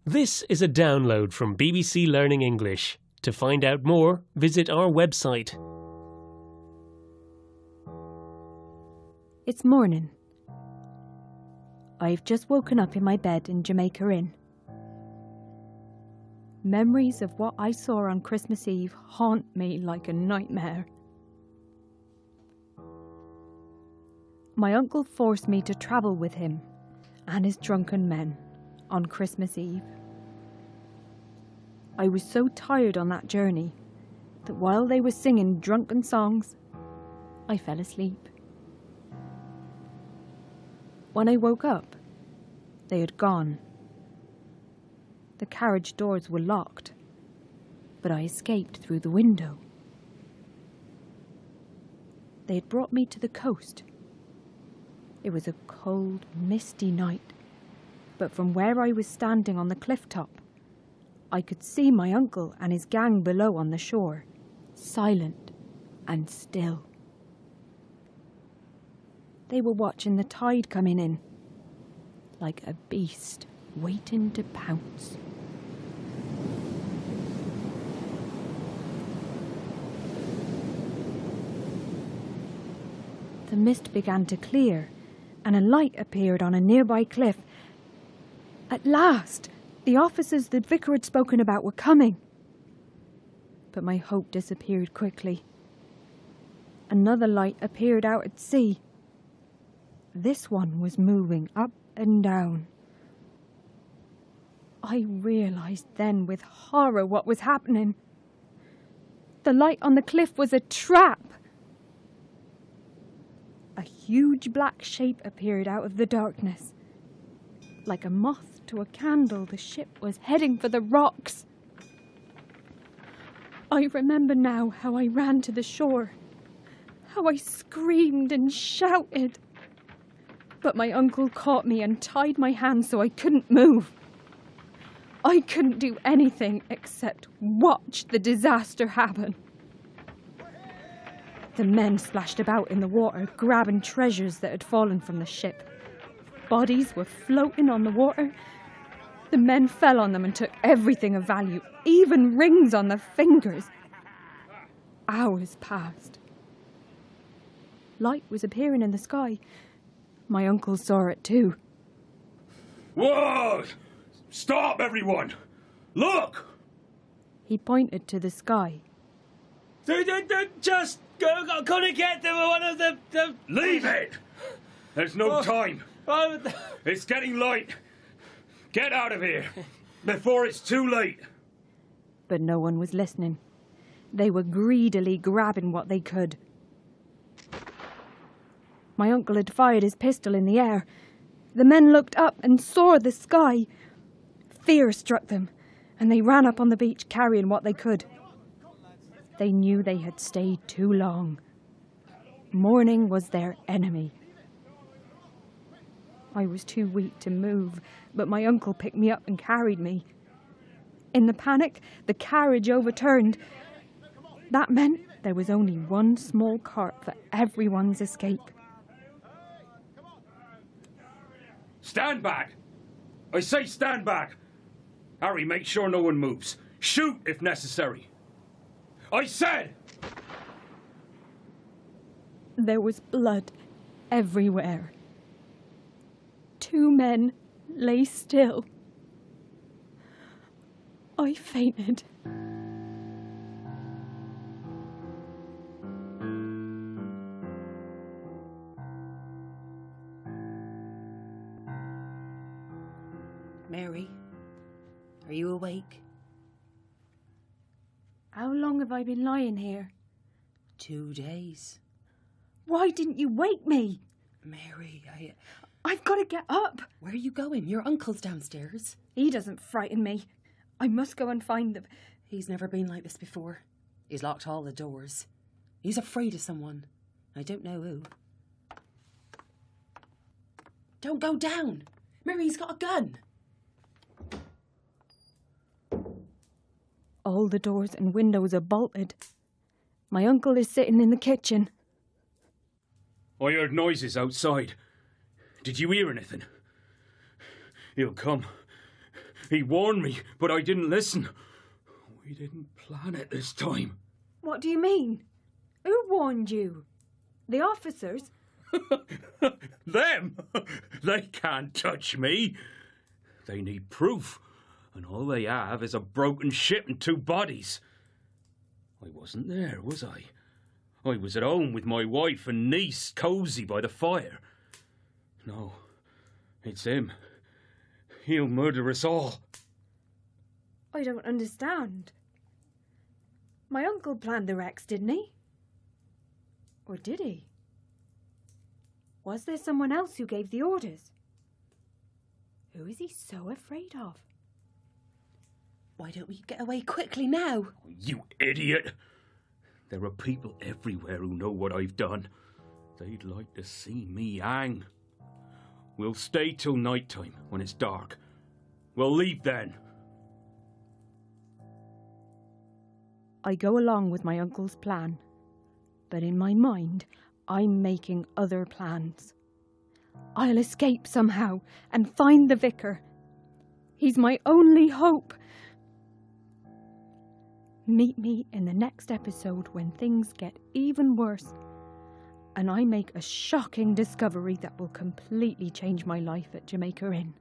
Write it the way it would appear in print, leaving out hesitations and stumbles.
This is a download from BBC Learning English. To find out more, visit our website. It's morning. I've just woken up in my bed in Jamaica Inn. Memories of what I saw on Christmas Eve haunt me like a nightmare. My uncle forced me to travel with him and his drunken men on Christmas Eve. I was so tired on that journey that while they were singing drunken songs, I fell asleep. When I woke up, they had gone. The carriage doors were locked, but I escaped through the window. They had brought me to the coast. It was a cold, misty night, but from where I was standing on the clifftop, I could see my uncle and his gang below on the shore, silent and still. They were watching the tide coming in, like a beast waiting to pounce. The mist began to clear, and a light appeared on a nearby cliff. At last, the officers the vicar had spoken about were coming. But my hope disappeared quickly. Another light appeared out at sea. This one was moving up and down. I realised then with horror what was happening. The light on the cliff was a trap. A huge black shape appeared out of the darkness. Like a moth to a candle, the ship was heading for the rocks. I remember now how I ran to the shore, how I screamed and shouted. But my uncle caught me and tied my hands so I couldn't move. I couldn't do anything except watch the disaster happen. The men splashed about in the water, grabbing treasures that had fallen from the ship. Bodies were floating on the water. The men fell on them and took everything of value, even rings on their fingers. Hours passed. Light was appearing in the sky. My uncle saw it too. Whoa! Stop, everyone! Look! He pointed to the sky. Just gonna get them one of the... Leave it! There's no time. It's getting light. Get out of here before it's too late. But no one was listening. They were greedily grabbing what they could. My uncle had fired his pistol in the air. The men looked up and saw the sky. Fear struck them, and they ran up on the beach carrying what they could. They knew they had stayed too long. Morning was their enemy. I was too weak to move, but my uncle picked me up and carried me. In the panic, the carriage overturned. That meant there was only one small cart for everyone's escape. Stand back! I say stand back! Harry, make sure no one moves. Shoot if necessary. I said! There was blood everywhere. 2 men lay still. I fainted. Mary, are you awake? How long have I been lying here? 2 days. Why didn't you wake me? Mary, I've got to get up. Where are you going? Your uncle's downstairs. He doesn't frighten me. I must go and find him. He's never been like this before. He's locked all the doors. He's afraid of someone. I don't know who. Don't go down. Mary, he's got a gun. All the doors and windows are bolted. My uncle is sitting in the kitchen. I heard noises outside. Did you hear anything? He'll come. He warned me, but I didn't listen. We didn't plan it this time. What do you mean? Who warned you? The officers? Them? They can't touch me. They need proof, and all they have is a broken ship and 2 bodies. I wasn't there, was I? I was at home with my wife and niece, cosy by the fire. No, it's him. He'll murder us all. I don't understand. My uncle planned the wrecks, didn't he? Or did he? Was there someone else who gave the orders? Who is he so afraid of? Why don't we get away quickly now? You idiot! There are people everywhere who know what I've done. They'd like to see me hang. We'll stay till night time, when it's dark. We'll leave then. I go along with my uncle's plan, but in my mind, I'm making other plans. I'll escape somehow and find the vicar. He's my only hope. Meet me in the next episode when things get even worse and I make a shocking discovery that will completely change my life at Jamaica Inn.